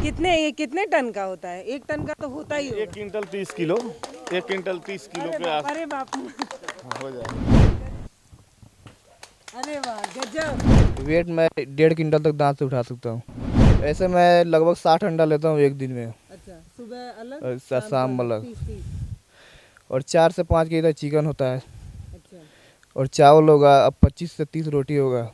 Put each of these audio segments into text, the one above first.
ये कितने टन का होता है? 1 टन का तो होता ही होगा। 1 क्विंटल 30 किलो, 1 क्विंटल 30 किलो के आस अरे बाप हो जाएगा। अरे वाह गजब। वेट मैं 1.5 क्विंटल तक दांत से उठा सकता हूँ। ऐसे मैं लगभग 60 अंडा लेता हूँ एक दिन में। अच्छा, सुबह अलग और शाम शाम को अलग। 30-30। और 4 से 5 केजी तक चिकन होता है। अच्छा, और चावल होगा, अब 25 से 30 रोटी होगा।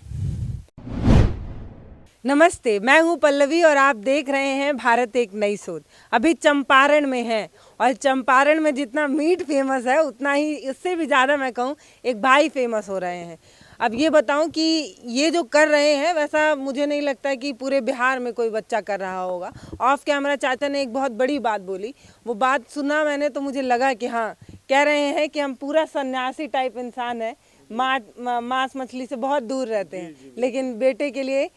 नमस्ते, मैं हूं पल्लवी और आप देख रहे हैं भारत एक नई सोच। अभी चंपारण में है और चंपारण में जितना मीट फेमस है उतना ही उससे भी ज़्यादा मैं कहूँ एक भाई फेमस हो रहे हैं। अब ये बताऊं कि ये जो कर रहे हैं वैसा मुझे नहीं लगता कि पूरे बिहार में कोई बच्चा कर रहा होगा। ऑफ कैमरा चाचा ने एक बहुत बड़ी बात बोली, वो बात सुना मैंने तो मुझे लगा कि हाँ, कह रहे हैं कि हम पूरा सन्यासी टाइप इंसान है, मांस मछली से बहुत दूर रहते हैं, लेकिन बेटे के लिए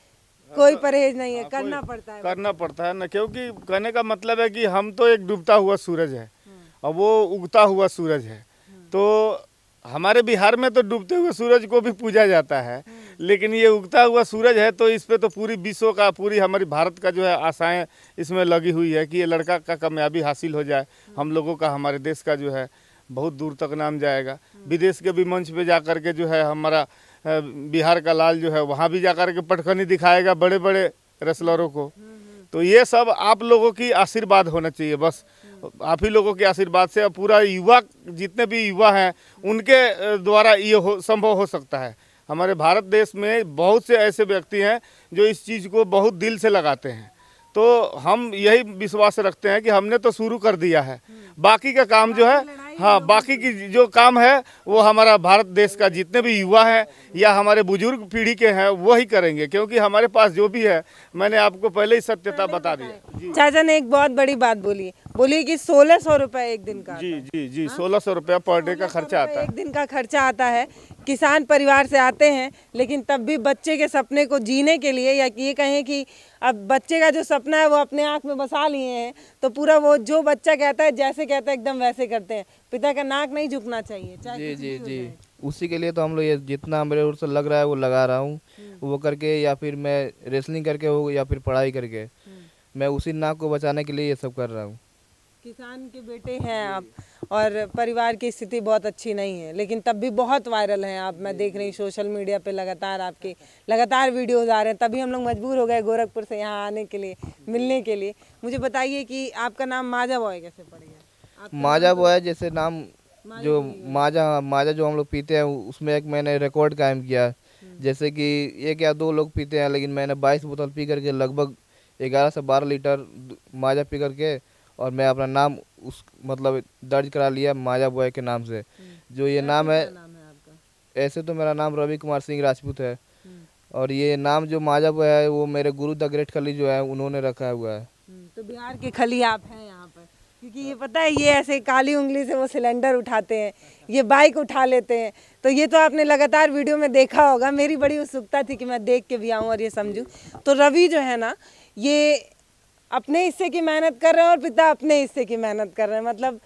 कोई परहेज नहीं है, करना पड़ता है। करना पड़ता है ना, क्योंकि कहने का मतलब है कि हम तो एक डूबता हुआ सूरज है और वो उगता हुआ सूरज है। तो हमारे बिहार में तो डूबते हुए सूरज को भी पूजा जाता है, लेकिन ये उगता हुआ सूरज है तो इस पे तो पूरी विश्व का, पूरी हमारी भारत का जो है आशाएं इसमें लगी हुई है कि ये लड़का का कामयाबी हासिल हो जाए। हम लोगों का, हमारे देश का जो है बहुत दूर तक नाम जाएगा। विदेश के भी मंच पे जा कर के जो है हमारा बिहार का लाल जो है वहाँ भी जा कर के पटखनी दिखाएगा बड़े बड़े रेसलरों को। तो ये सब आप लोगों की आशीर्वाद होना चाहिए, बस आप ही लोगों के आशीर्वाद से पूरा युवा, जितने भी युवा हैं उनके द्वारा ये संभव हो सकता है। हमारे भारत देश में बहुत से ऐसे व्यक्ति हैं जो इस चीज़ को बहुत दिल से लगाते हैं। तो हम यही विश्वास रखते हैं कि हमने तो शुरू कर दिया है, बाकी का काम जो है, हाँ, बाकी की जो काम है वो हमारा भारत देश का जितने भी युवा हैं या हमारे बुजुर्ग पीढ़ी के हैं वही करेंगे, क्योंकि हमारे पास जो भी है, मैंने आपको पहले ही सत्यता बता दिया। चाचा ने एक बहुत बड़ी बात बोली कि 1600 रुपए एक दिन का। जी 1600 रुपया पर डे का खर्चा आता है। एक दिन का खर्चा आता है। किसान परिवार से आते हैं, लेकिन तब भी बच्चे के सपने को जीने के लिए, या ये कहें कि अब बच्चे का जो सपना है वो अपने आँख में बसा लिए हैं, तो पूरा वो जो बच्चा कहता है, जैसे कहता है एकदम वैसे करते हैं। पिता का नाक नहीं झुकना चाहिए, चाहे जी कुछ जी भी हो जी जाए। उसी के लिए तो हम लोग ये जितना मेरे ओर से लग रहा है वो लगा रहा हूँ। वो करके, या फिर मैं रेसलिंग करके हो, या फिर पढ़ाई करके, मैं उसी नाक को बचाने के लिए ये सब कर रहा हूँ। किसान के बेटे हैं आप और परिवार की स्थिति बहुत अच्छी नहीं है, लेकिन तब भी बहुत वायरल हैं आप। मैं देख रही हूँ सोशल मीडिया पे लगातार आपके वीडियोस आ रहे हैं, तभी हम लोग मजबूर हो गए गोरखपुर से यहाँ आने के लिए, मिलने के लिए। मुझे बताइए कि आपका नाम माजा बॉय कैसे पड़ गया? माजा बॉय जैसे नाम, जो माजा जो हम लोग पीते हैं उसमें एक मैंने रिकॉर्ड कायम किया। जैसे कि 1 या 2 लोग पीते हैं, लेकिन मैंने 22 बोतल पी करके लगभग 11 से 12 लीटर माजा पी करके, और मैं अपना नाम उस मतलब दर्ज करा लिया माजा बॉय के नाम से। जो ये नाम है, ऐसे तो मेरा नाम रवि कुमार सिंह राजपूत है, और ये नाम जो माजा बॉय है वो मेरे गुरु द ग्रेट खली जो है उन्होंने रखा हुआ है। तो बिहार के खली आप हैं यहाँ पर, क्योंकि ये पता है ये ऐसे काली उंगली से वो सिलेंडर उठाते हैं, ये बाइक उठा लेते हैं। तो ये तो आपने लगातार वीडियो में देखा होगा। मेरी बड़ी उत्सुकता थी कि मैं देख के भी आऊँ और ये समझूं। तो रवि जो है ना, ये अपने हिस्से की मेहनत कर रहे हैं और पिता अपने हिस्से की मेहनत कर रहे हैं। मतलब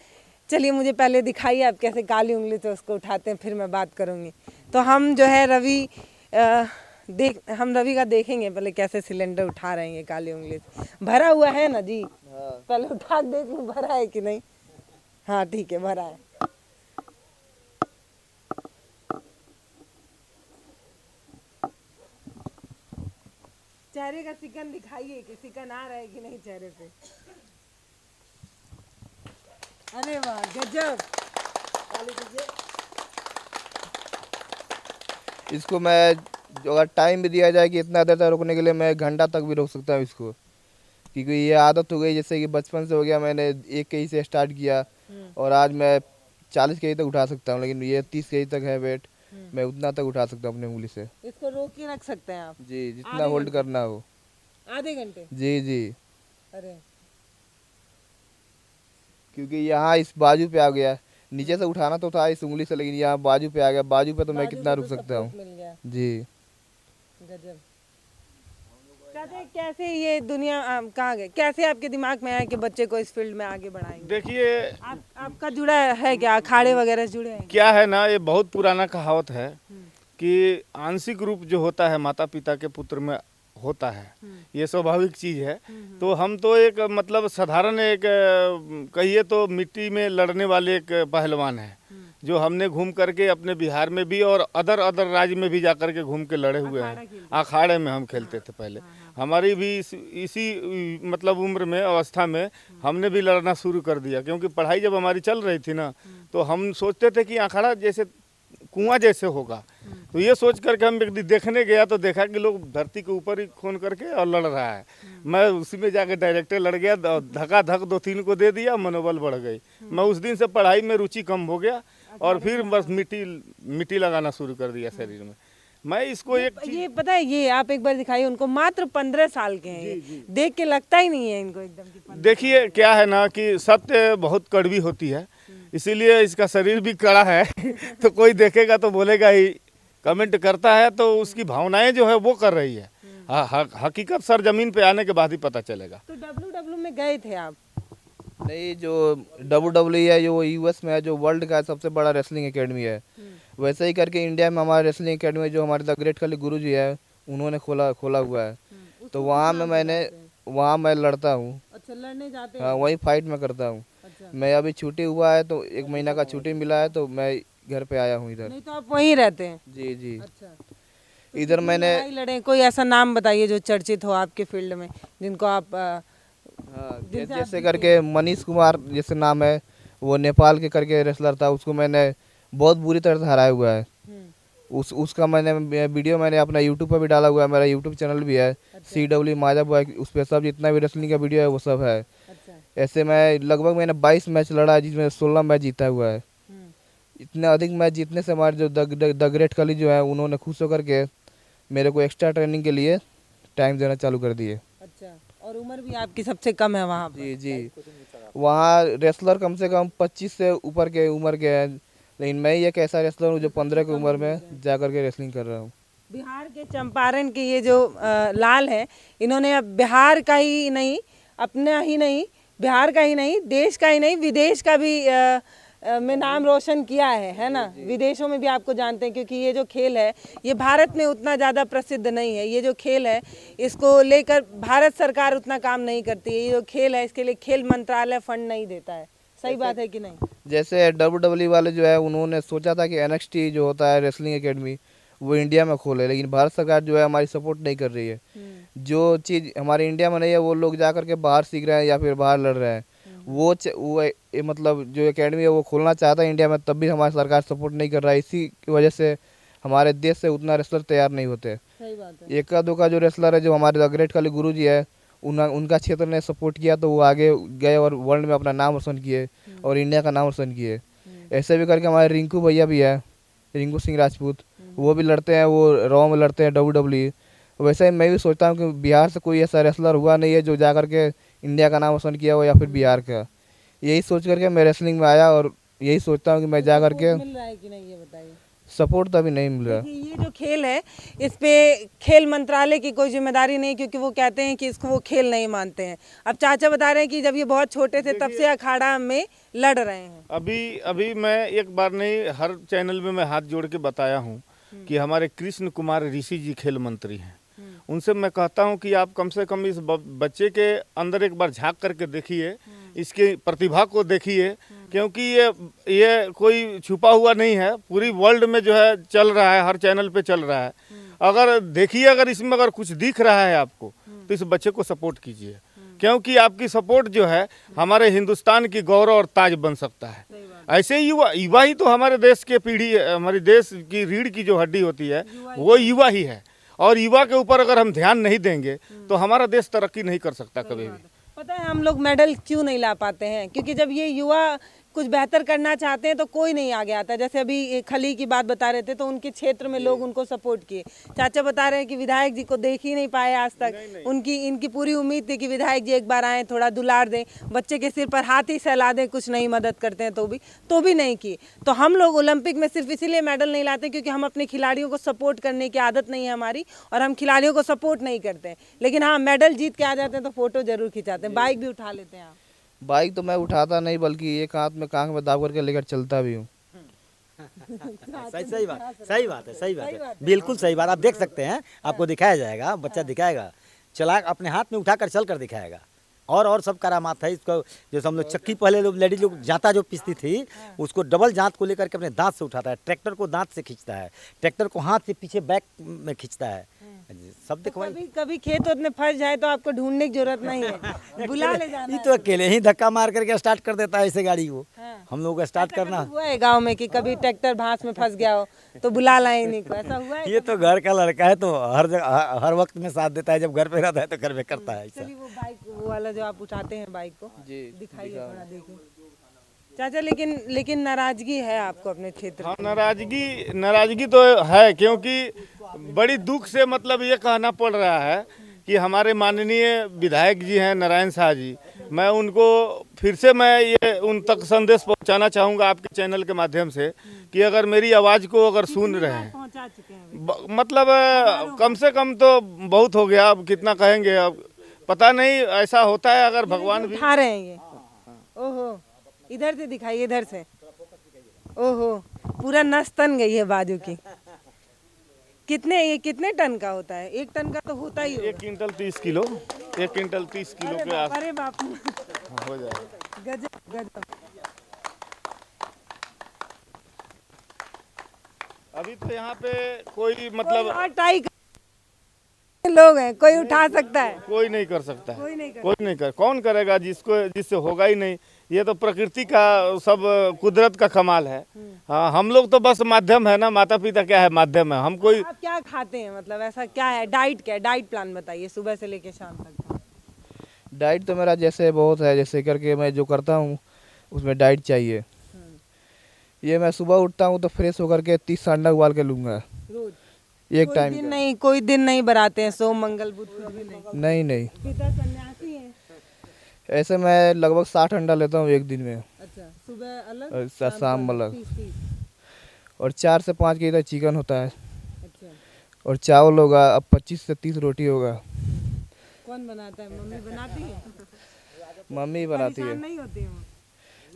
चलिए मुझे पहले दिखाइए आप कैसे काली उंगली से उसको उठाते हैं, फिर मैं बात करूँगी। तो हम जो है हम रवि का देखेंगे पहले कैसे सिलेंडर उठा रहे हैं ये काली उंगली से। भरा हुआ है ना जी? पहले उठा देख लूं भरा है कि नहीं। हाँ ठीक है, भरा है। चेहरे का सिकन दिखाइए कि सिकन आ रहा है कि नहीं चेहरे पे। अरे वाह गजब। इसको मैं, जो अगर टाइम भी दिया जाए कि इतना देर तक रुकने के लिए, मैं घंटा तक भी रोक सकता हूँ इसको, क्योंकि ये आदत हो गई। जैसे कि बचपन से हो गया, मैंने 1 केजी से स्टार्ट किया और आज मैं 40 केजी तक उठा सकता हूँ, लेकिन ये 30 केजी तक है वेट, मैं उतना तक उठा सकता हूँ अपनी उंगली से। इसको रोक के रख सकते हैं आप? जी, जितना होल्ड करना हो। आधे घंटे? जी जी, अरे क्योंकि यहाँ इस बाजू पे आ गया, नीचे से उठाना तो था इस उंगली से, लेकिन यहाँ बाजू पे आ गया। बाजू पे तो मैं कितना रुक सकता हूँ। जी गजब। कहते कैसे ये दुनिया कहाँ गए, कैसे आपके दिमाग में आया कि बच्चे को इस फील्ड में आगे बढ़ाएंगे? देखिए, आपका जुड़ा है क्या, अखाड़े वगैरह से जुड़े हैं? क्या है ना, ये बहुत पुराना कहावत है कि आंशिक रूप जो होता है माता पिता के पुत्र में होता है, ये स्वाभाविक चीज़ है। तो हम तो एक मतलब साधारण एक कहिए तो मिट्टी में लड़ने वाले एक पहलवान हैं, जो हमने घूम करके अपने बिहार में भी और अदर राज्य में भी जा कर के घूम के लड़े हुए हैं। अखाड़े में हम खेलते थे पहले। हमारी भी इसी मतलब उम्र में अवस्था में हमने भी लड़ना शुरू कर दिया, क्योंकि पढ़ाई जब हमारी चल रही थी ना, तो हम सोचते थे कि अखाड़ा जैसे कुआं जैसे होगा। तो ये सोच करके हम एक दिन देखने गया तो देखा कि लोग धरती के ऊपर ही खोन करके और लड़ रहा है। मैं उसी में जाके डायरेक्टर लड़ गया, धक्का धक 2-3 को दे दिया, मनोबल बढ़ गई। मैं उस दिन से पढ़ाई में रुचि कम हो गया और फिर बस मिट्टी लगाना शुरू कर दिया शरीर में। मैं इसको ये पता है, ये आप एक बार दिखाइए उनको, मात्र 15 साल के हैं ये। देख के लगता ही नहीं है इनको एकदम कि 15। देखिए क्या है ना कि सत्य बहुत कड़वी होती है, इसीलिए इसका शरीर भी कड़ा है। तो कोई देखेगा तो बोलेगा ही, कमेंट करता है तो उसकी भावनाएं जो है वो कर रही है। हकीकत सर जमीन पे आने के बाद ही पता चलेगा। तो WWE में गए थे आप? नहीं, जो WWE है जो यूएस में है, जो वर्ल्ड का सबसे बड़ा रेसलिंग एकेडमी है, वैसे ही करके इंडिया में हमारा रेसलिंग एकेडमी जो हमारे द ग्रेट खली गुरु जी है, उन्होंने खोला हुआ है। तो वहाँ मैं लड़ता हूँ। अच्छा, लड़ने जाते हैं? हाँ, वही फाइट में करता हूँ। अच्छा। मैं अभी छुट्टी हुआ है तो 1 महीना का छुट्टी मिला है, तो मैं घर पे आया हूँ इधर। नहीं तो आप वहीं रहते हैं? जी जी। अच्छा। इधर मैंने लड़े, कोई ऐसा नाम बताइए जो चर्चित हो आपके फील्ड में, जिनको आप हाँ, जैसे करके मनीष कुमार जैसे नाम है, वो नेपाल के करके रेसलर था, उसको मैंने बहुत बुरी तरह से हराया हुआ है। उसका वीडियो मैंने अपना यूट्यूब पर भी डाला हुआ है, मेरा यूट्यूब चैनल भी है। CW माजा बॉय, उस पर सब जितना भी रेसलिंग का वीडियो है वो सब है। अच्छा। ऐसे मैंने 22 मैच लड़ा है, जिसमें 16 मैच जीता हुआ है। इतने अधिक मैच जीतने से हमारे जो द ग्रेट खली जो है, उन्होंने खुश होकर के मेरे को एक्स्ट्रा ट्रेनिंग के लिए टाइम देना चालू कर दिए। अच्छा, और उम्र भी आपकी सबसे कम है वहाँ पर? जी जी। वहाँ रेसलर कम से कम 25 से ऊपर के उम्र के हैं, लेकिन मैं ही एक ऐसा रेसलर हूँ जो 15 की उम्र में जा कर के रेसलिंग कर रहा हूँ। बिहार के चंपारण के ये जो लाल है, इन्होंने अब बिहार का ही नहीं, अपना ही नहीं, बिहार का ही नहीं, देश का ही नहीं, विदेश का भी में नाम रोशन किया है ना? विदेशों में भी आपको जानते हैं, क्योंकि ये जो खेल है ये भारत में उतना ज़्यादा प्रसिद्ध नहीं है। ये जो खेल है इसको लेकर भारत सरकार उतना काम नहीं करती है। ये जो खेल है इसके लिए खेल मंत्रालय फंड नहीं देता है। सही बात है कि नहीं? जैसे WWE वाले जो है, उन्होंने सोचा था कि NXT जो होता है रेसलिंग एकेडमी, वो इंडिया में खोले, लेकिन भारत सरकार जो है हमारी सपोर्ट नहीं कर रही है। जो चीज़ हमारे इंडिया में नहीं है वो लोग जा करके बाहर सीख रहे हैं या फिर बाहर लड़ रहे हैं। वो मतलब जो एकेडमी है वो खोलना चाहता है इंडिया में, तब भी हमारी सरकार सपोर्ट नहीं कर रहा है। इसी की वजह से हमारे देश से उतना रेसलर तैयार नहीं होते। सही बात है। एका दुका जो रेसलर है, जो हमारे द ग्रेट खली गुरु जी है, उनका क्षेत्र ने सपोर्ट किया तो वो आगे गए और वर्ल्ड में अपना नाम रोशन किए और इंडिया का नाम रोशन किए। ऐसे भी करके हमारे रिंकू भैया भी है, रिंकू सिंह राजपूत, वो भी लड़ते हैं, वो रॉ में लड़ते हैं WWE। वैसे ही मैं भी सोचता हूँ कि बिहार से कोई ऐसा रेसलर हुआ नहीं है जो जा करके इंडिया का नाम रोशन किया हो या फिर बिहार का। यही सोच करके मैं रेसलिंग में आया और यही सोचता हूँ कि मैं जा करके। मिल रहा है कि नहीं ये बताइए? सपोर्ट तो अभी नहीं मिल रहा। ये जो खेल है इस पे खेल मंत्रालय की कोई जिम्मेदारी नहीं, क्योंकि वो कहते हैं कि इसको वो खेल नहीं मानते हैं। अब चाचा बता रहे हैं कि जब ये बहुत छोटे थे तब से अखाड़ा में लड़ रहे हैं। अभी मैं एक बार नहीं, हर चैनल में मैं हाथ जोड़ के बताया हूँ कि हमारे कृष्ण कुमार ऋषि जी खेल मंत्री हैं। उनसे मैं कहता हूँ कि आप कम से कम इस बच्चे के अंदर एक बार झांक करके देखिए, इसकी प्रतिभा को देखिए, क्योंकि ये कोई छुपा हुआ नहीं है, पूरी वर्ल्ड में जो है चल रहा है, हर चैनल पे चल रहा है। अगर देखिए, अगर इसमें अगर कुछ दिख रहा है आपको तो इस बच्चे को सपोर्ट कीजिए, क्योंकि आपकी सपोर्ट जो है हमारे हिंदुस्तान की गौरव और ताज बन सकता है। ऐसे युवा ही तो हमारे देश के पीढ़ी, हमारे देश की रीढ़ की जो हड्डी होती है वो युवा ही है, और युवा के ऊपर अगर हम ध्यान नहीं देंगे तो हमारा देश तरक्की नहीं कर सकता कभी भी। पता है हम लोग मेडल क्यों नहीं ला पाते हैं? क्योंकि जब ये युवा कुछ बेहतर करना चाहते हैं तो कोई नहीं आगे आता। जैसे अभी खली की बात बता रहे थे तो उनके क्षेत्र में लोग उनको सपोर्ट किए। चाचा बता रहे हैं कि विधायक जी को देख ही नहीं पाए आज तक। नहीं। इनकी पूरी उम्मीद थी कि विधायक जी एक बार आए, थोड़ा दुलार दें, बच्चे के सिर पर हाथ ही सहला दें, कुछ नहीं मदद करते हैं तो भी नहीं की। तो हम लोग ओलंपिक में सिर्फ इसीलिए मेडल नहीं लाते क्योंकि हम अपने खिलाड़ियों को सपोर्ट करने की आदत नहीं है हमारी, और हम खिलाड़ियों को सपोर्ट नहीं करते। लेकिन हाँ, मेडल जीत के आ जाते हैं तो फोटो जरूर खिंचाते हैं। बाइक भी उठा लेते हैं आप? बाइक तो मैं उठाता नहीं, बल्कि एक हाथ में कांख में दाब करके लेकर चलता भी हूँ। सही सही बात, सही बात है, सही बात है, बिल्कुल सही बात। आप देख सकते हैं, आपको दिखाया जाएगा, बच्चा दिखाएगा, चला अपने हाथ में उठाकर चल कर दिखाएगा। और सब करामात है इसको। जैसे हम लोग चक्की पहले लोग लेडीज लोग जाता जो पिसती थी, उसको डबल जांत को लेकर के अपने दांत से उठाता है, ट्रैक्टर को दांत से खींचता है, ट्रैक्टर को हाथ से पीछे बैक में खींचता है, सब देखो। कभी कभी खेत में फंस जाए तो आपको ढूंढने की जरूरत नहीं है, बुला ले जाना ये है। तो अकेले ही धक्का मार करके स्टार्ट कर देता है ऐसे गाड़ी को। हम लोग को स्टार्ट करना, हुआ है गांव में कि कभी ट्रैक्टर भांस में फंस गया हो तो बुला लाए इन्हीं को, ऐसा हुआ है? ये तो घर का लड़का है तो हर जगह हर वक्त में साथ देता है, जब घर पे रहता है तो घर में करता है ऐसा। चलिए वो बाइक वो वाला जो आप उठाते हैं बाइक को जी, दिखाइए थोड़ा, देखिए चाचा। लेकिन नाराजगी है आपको अपने क्षेत्र हाँ, नाराजगी तो है, क्योंकि बड़ी दुख से मतलब ये कहना पड़ रहा है कि हमारे माननीय विधायक जी हैं नारायण शाह जी, मैं उनको फिर से मैं ये उन तक संदेश पहुंचाना चाहूँगा आपके चैनल के माध्यम से कि अगर मेरी आवाज़ को अगर सुन रहे हैं, पहुंचा चुके हैं। मतलब कम से कम तो बहुत हो गया, अब कितना कहेंगे, अब पता नहीं, ऐसा होता है अगर भगवान भी उठा रहे हैं ये। ओहो, इधर से दिखाइए, इधर से। ओहो, पूरा नस तन गई है बाजू की। ये कितने टन का होता है? 1 टन का तो होता ही होगा। 1 क्विंटल 30 किलो, 1 क्विंटल 30 किलो के आस अरे बाप रे, हो जाएगा। गजब गजब। अभी तो यहाँ पे कोई मतलब और टाई लोग हैं, कोई उठा सकता है? कोई नहीं कर सकता है, कोई नहीं कर। कोई नहीं कर, कौन करेगा जिससे होगा ही नहीं। ये तो प्रकृति का सब कुदरत का कमाल है। हाँ, हम लोग तो बस माध्यम है ना, माता पिता क्या है, माध्यम है। हम कोई आप क्या खाते हैं, मतलब ऐसा क्या है? डाइट क्या है? डाइट प्लान बताइए सुबह से लेके शाम तक। डाइट तो मेरा जैसे बहुत है, जैसे करके मैं जो करता हूँ उसमें डाइट चाहिए। ये मैं सुबह उठता हूँ तो फ्रेश होकर के 30 अंडा उबाल के लूँगा रोज? एक टाइम का। कोई दिन नहीं बनाते हैं, सोम मंगल बुध कुछ भी नहीं? नहीं, पिता सन्यासी हैं। ऐसे मैं लगभग 60 अंडा लेता हूँ एक दिन में, अच्छा, सुबह अलग और शाम को अलग। 30। और 4 से 5 के चिकन होता है, अच्छा, और चावल होगा, अब 25 से 30 रोटी होगा। कौन बनाता है? मम्मी बनाती है? मम्मी बनाती है। परेशान नहीं होती हूँ?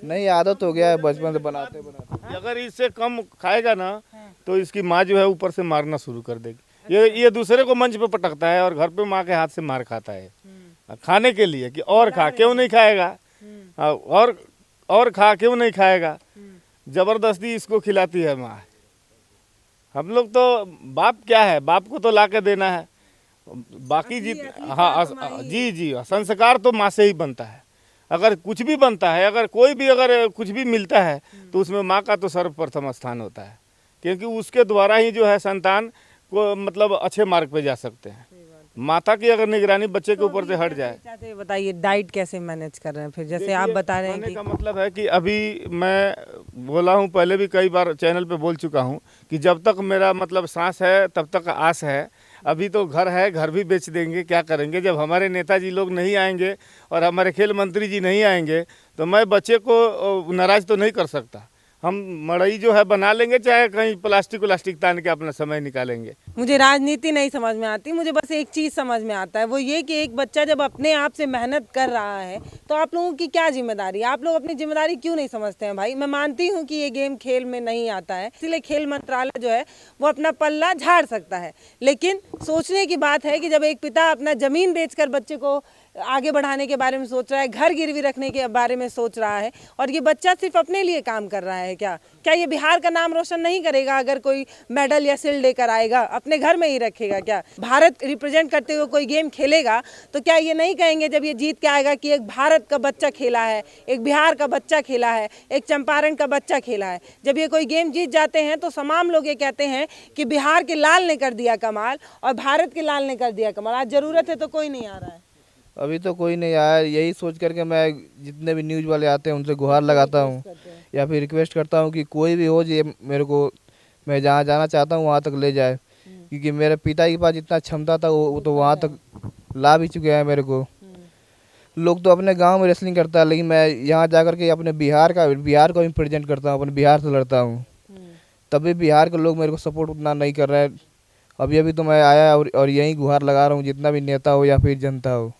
नहीं, आदत हो गया है बचपन से बनाते बनाते। अगर इससे कम खाएगा ना तो इसकी माँ जो है ऊपर से मारना शुरू कर देगी। ये दूसरे को मंच पे पटकता है और घर पे माँ के हाथ से मार खाता है खाने के लिए कि और खा, क्यों नहीं खाएगा, और खा, क्यों नहीं खाएगा, जबरदस्ती इसको खिलाती है माँ। हम लोग तो बाप क्या है, बाप को तो ला के देना है, बाकी हाँ जी, संस्कार तो माँ से ही बनता है। अगर कुछ भी बनता है, अगर कोई भी अगर कुछ भी मिलता है तो उसमें माँ का तो सर्वप्रथम स्थान होता है, क्योंकि उसके द्वारा ही जो है संतान को मतलब अच्छे मार्ग पे जा सकते हैं। माता की अगर निगरानी बच्चे के ऊपर से हट जाए। चाचा ये बताइए डाइट कैसे मैनेज कर रहे हैं फिर, जैसे आप बता रहे हैं कहने कि का मतलब है कि अभी मैं बोला हूँ, पहले भी कई बार चैनल पे बोल चुका हूँ कि जब तक मेरा मतलब सांस है तब तक आस है। अभी तो घर है, घर भी बेच देंगे, क्या करेंगे जब हमारे नेताजी लोग नहीं आएंगे और हमारे खेल मंत्री जी नहीं आएंगे तो मैं बच्चे को नाराज तो नहीं कर सकता। हम मड़ई जो है बना लेंगे, चाहे कहीं प्लास्टिक तान के अपना समय निकालेंगे। मुझे राजनीति नहीं समझ में आती, मुझे बस एक चीज़ समझ में आता है, वो ये कि एक बच्चा जब अपने आप से मेहनत कर रहा है तो आप लोगों की क्या जिम्मेदारी है? आप लोग अपनी जिम्मेदारी क्यों नहीं समझते हैं? भाई मैं मानती हूँ कि ये गेम खेल में नहीं आता है, इसलिए खेल मंत्रालय जो है वो अपना पल्ला झाड़ सकता है, लेकिन सोचने की बात है कि जब एक पिता अपना ज़मीन बेचकर बच्चे को आगे बढ़ाने के बारे में सोच रहा है, घर गिरवी रखने के बारे में सोच रहा है, और ये बच्चा सिर्फ अपने लिए काम कर रहा है, क्या ये बिहार का नाम रोशन नहीं करेगा? अगर कोई मेडल या शील्ड लेकर आएगा अपने घर में ही रखेगा? क्या भारत रिप्रेजेंट करते हुए कोई गेम खेलेगा तो क्या ये नहीं कहेंगे जब ये जीत के आएगा कि एक भारत का बच्चा खेला है, एक बिहार का बच्चा खेला है, एक चंपारण का बच्चा खेला है? जब ये कोई गेम जीत जाते हैं तो तमाम लोग ये कहते हैं कि बिहार के लाल ने कर दिया कमाल और भारत के लाल ने कर दिया कमाल। आज जरूरत है तो कोई नहीं आ रहा है। अभी तो कोई नहीं आया, यही सोच करके मैं जितने भी न्यूज़ वाले आते हैं उनसे गुहार लगाता हूँ या फिर रिक्वेस्ट करता हूँ कि कोई भी हो ये मेरे को, मैं जहाँ जाना चाहता हूँ वहाँ तक ले जाए, क्योंकि मेरे पिता के पास जितना क्षमता था वो तो वहाँ तक ला भी चुके हैं मेरे को। लोग तो अपने गांव में रेसलिंग करता है, लेकिन मैं यहाँ जा कर के अपने बिहार को भी प्रेजेंट करता हूँ, अपने बिहार से लड़ता हूँ, तभी बिहार के लोग मेरे को सपोर्ट उतना नहीं कर रहे हैं। अभी तो मैं आया और यहीं गुहार लगा रहा हूँ, जितना भी नेता हो या फिर जनता हो।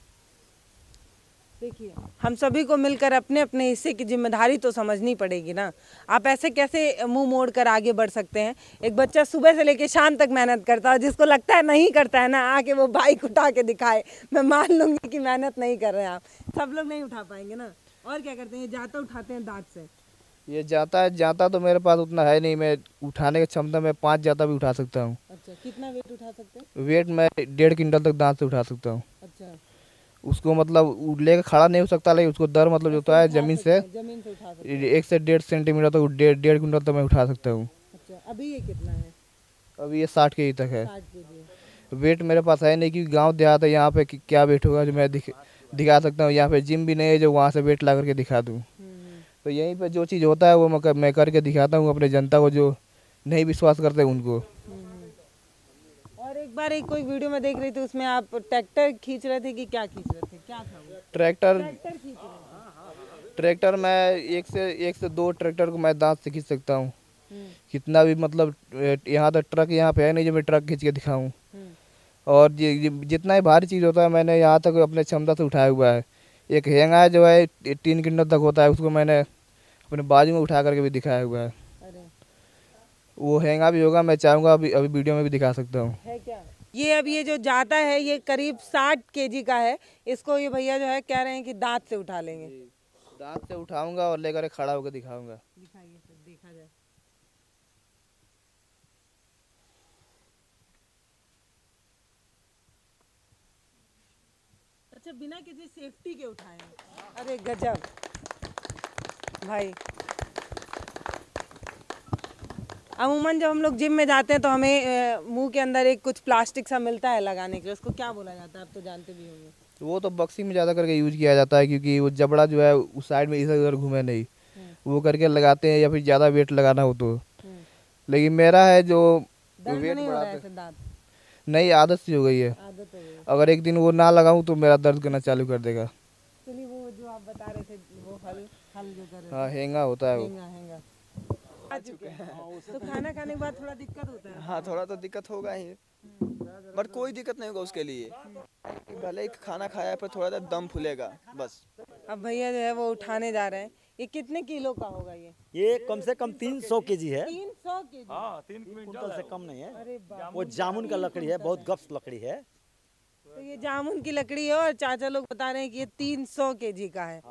देखिए, हम सभी को मिलकर अपने अपने हिस्से की जिम्मेदारी तो समझनी पड़ेगी ना। आप ऐसे कैसे मुंह मोड़ कर आगे बढ़ सकते हैं? एक बच्चा सुबह से लेकर शाम तक मेहनत करता है, जिसको लगता है नहीं करता है ना, आके वो बाइक उठा के दिखाए, मैं मान लूंगी कि मेहनत नहीं कर रहे हैं आप। सब लोग नहीं उठा पाएंगे ना। और क्या करते हैं? जाता उठाते हैं दांत से। ये जाता तो मेरे पास उतना है नहीं, मैं उठाने की क्षमता में 5 जाता भी उठा सकता हूँ। अच्छा, कितना वेट उठा सकते हैं? वेट मैं 1.5 क्विंटल तक दांत से उठा सकता हूँ। अच्छा, उसको मतलब लेकर खड़ा नहीं हो सकता, लेकिन उसको दर मतलब जो होता है जमीन से जमीन से उठा सकते हैं। 1 से 1.5 सेंटीमीटर तक 1.5 क्विंटल तक मैं उठा सकता हूँ। अच्छा, अभी ये कितना है? अभी ये 60 केजी तक है। 60 केजी। वेट मेरे पास है नहीं, क्योंकि गांव देहात है, यहाँ पे क्या वेट होगा जो मैं दिखा सकता हूँ। यहाँ पे जिम भी नहीं है जो वहाँ से वेट ला करके दिखा दूँ। तो यहीं पे जो चीज़ होता है वो मैं करके दिखाता हूँ अपने जनता को, जो नहीं विश्वास करते उनको। और एक बार एक कोई वीडियो में देख रही थी, उसमें आप ट्रैक्टर खींच रहे थे कि क्या खींच रहे थे? क्या था वो? ट्रैक्टर ट्रैक्टर खींच रहे ट्रैक्टर मैं एक से 2 ट्रैक्टर को मैं दांत से खींच सकता हूँ। थे। कितना भी मतलब यहाँ तक ट्रक यहाँ पे है नहीं जो मैं ट्रक खींच के दिखाऊँ। हम्म। और जितना ही भारी चीज़ होता है मैंने यहाँ तक अपने क्षमता से उठाया हुआ है। एक हेंगा है जो है 3 क्विंटल तक होता है, उसको मैंने अपने बाजू में उठा करके भी दिखाया हुआ है। अरे, वो हेंगा भी होगा, मैं चाहूँगा अभी अभी वीडियो में भी दिखा सकता हूँ। है क्या? ये जो जाता है ये करीब 60 केजी का है। इसको ये भैया जो है कह रहे हैं कि दांत से उठा लेंगे। दांत से उठाऊंगा और लेकर खड़ा होकर दिखाऊंगा। दिखाइए फिर, देखा जाए। अच्छा, बिना किसी सेफ्टी के उठाए हैं। अरे गजब भाई। अमूमन जब हम लोग जिम में जाते हैं तो हमें मुंह के अंदर एक कुछ प्लास्टिक सा मिलता है लगाने के लिए, उसको क्या बोला जाता है? आप तो जानते भी होंगे। वो तो बक्सिंग में ज़्यादा करके यूज किया जाता है, क्योंकि वो जबड़ा जो है उस साइड में इधर उधर घूमे नहीं, वो करके लगाते हैं, या फिर ज़्यादा वेट लगाना हो तो। लेकिन मेरा है जो दर्द वेट नहीं हो रहा है बढ़ाते ऐसे दांत? नहीं, आदत सी हो गई है। आदत हो गई। अगर एक दिन वो ना लगाऊं तो मेरा दर्द करना चालू कर देगा। चलिए, वो जो आप बता रहे थे, वो हल हल जो कर रहे थे। हाँ, हेंगा होता है वो। हेंगा हेंगा आ चुके हैं। तो खाना खाने के बाद थोड़ा दिक्कत होता है। हाँ, थोड़ा तो दिक्कत होगा ही, बट कोई दिक्कत नहीं होगा उसके लिए। भले ही खाना खाया पर थोड़ा सा दम फूलेगा बस। अब भैया जो है वो उठाने जा रहे हैं। ये कितने किलो का होगा ये? ये कम से कम 300 केजी है। 300 केजी? हाँ, 3 कुंटल से कम नहीं है। अरे बाप। वो जामुन का लकड़ी है, बहुत गप्स लकड़ी है। तो ये जामुन की लकड़ी है और चाचा लोग बता रहे हैं कि ये 300 केजी का है।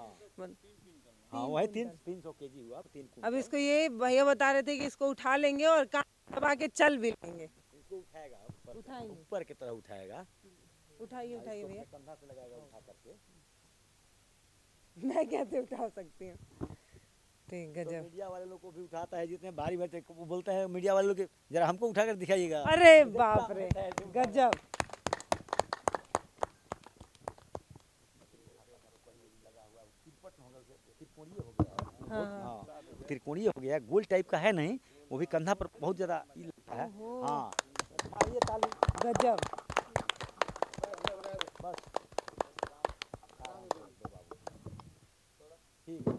हाँ, वही 300 केजी हुआ, 3 कुंटल। अब इसको ये भैया बता रहे थे कि इसको उठा लेंगे और कान दबा के चल भी लेंगे। इसको उठाएगा, उठाएंगे। ऊपर की तरह उठाएगा। उठाइए उठाइए भैया। कंधा से लगाएगा उठा करके। मैं कैसे उठा सकती हूँ? ठीक, गजब। मीडिया वाले लोग को भी उठाता है, जितने भारी भारी वो बोलते हैं मीडिया वाले लोग के, जरा हमको उठा कर दिखाइएगा। अरे बाप रे, गजब। हाँ, त्रिकोणीय हो गया, गोल टाइप का है नहीं, वो भी कंधा पर बहुत ज्यादा ये लगता है। हाँ, ये ताली गजब। बस ठीक है,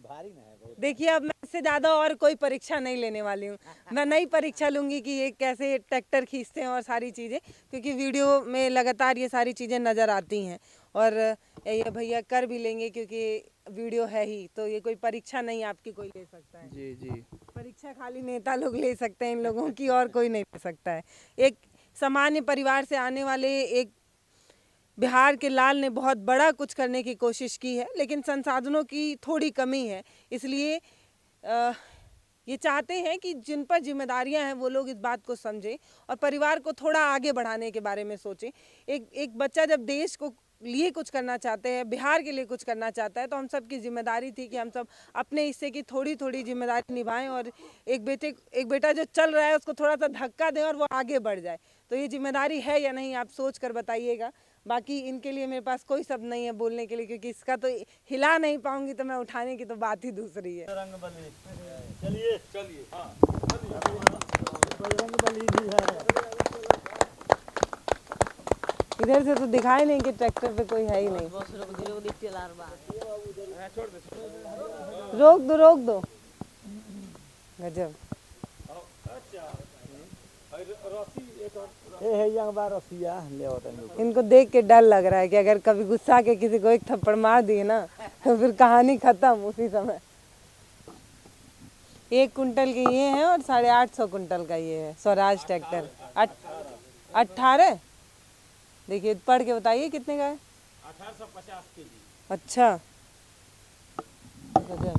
भारी ना है बहुत। देखिए, अब मैं इससे ज़्यादा और कोई परीक्षा नहीं लेने वाली हूँ। मैं नई परीक्षा लूँगी कि ये कैसे ट्रैक्टर खींचते हैं और सारी चीज़ें, क्योंकि वीडियो में लगातार ये सारी चीज़ें नज़र आती हैं। और ये भैया कर भी लेंगे क्योंकि वीडियो है ही, तो ये कोई परीक्षा नहीं आपकी कोई ले सकता है। जी जी। परीक्षा खाली नेता लोग ले सकते हैं इन लोगों की, और कोई नहीं ले सकता है। एक सामान्य परिवार से आने वाले एक बिहार के लाल ने बहुत बड़ा कुछ करने की कोशिश की है, लेकिन संसाधनों की थोड़ी कमी है। इसलिए ये चाहते हैं कि जिन पर जिम्मेदारियां हैं वो लोग इस बात को समझें और परिवार को थोड़ा आगे बढ़ाने के बारे में सोचें। एक बच्चा जब देश को लिए कुछ करना चाहते हैं, बिहार के लिए कुछ करना चाहता है, तो हम सब की जिम्मेदारी थी कि हम सब अपने हिस्से की थोड़ी थोड़ी जिम्मेदारी निभाएं और एक बेटा जो चल रहा है उसको थोड़ा सा धक्का दें और वो आगे बढ़ जाए। तो ये जिम्मेदारी है या नहीं, आप सोच कर बताइएगा। बाकी इनके लिए मेरे पास कोई शब्द नहीं है बोलने के लिए, क्योंकि इसका तो हिला नहीं पाऊंगी, तो मैं उठाने की तो बात ही दूसरी है। चलिए चलिए, हाँ बजरंगबली भी है। इधर से तो दिखाई नहीं कि ट्रैक्टर पे कोई है ही नहीं। रोक दो गजब। ये है यहाँ बार रसिया ले होता है। इनको देख के डर लग रहा है कि अगर कभी गुस्सा के किसी को एक थप्पड़ मार दिए ना तो फिर कहानी खत्म उसी समय। 1 कुंटल के ये हैं और 850 कुंटल का ये है स्वराज ट्रैक्टर। 18 देखिए पढ़ के बताइए कितने का है। 1850 केजी। अच्छा गजब।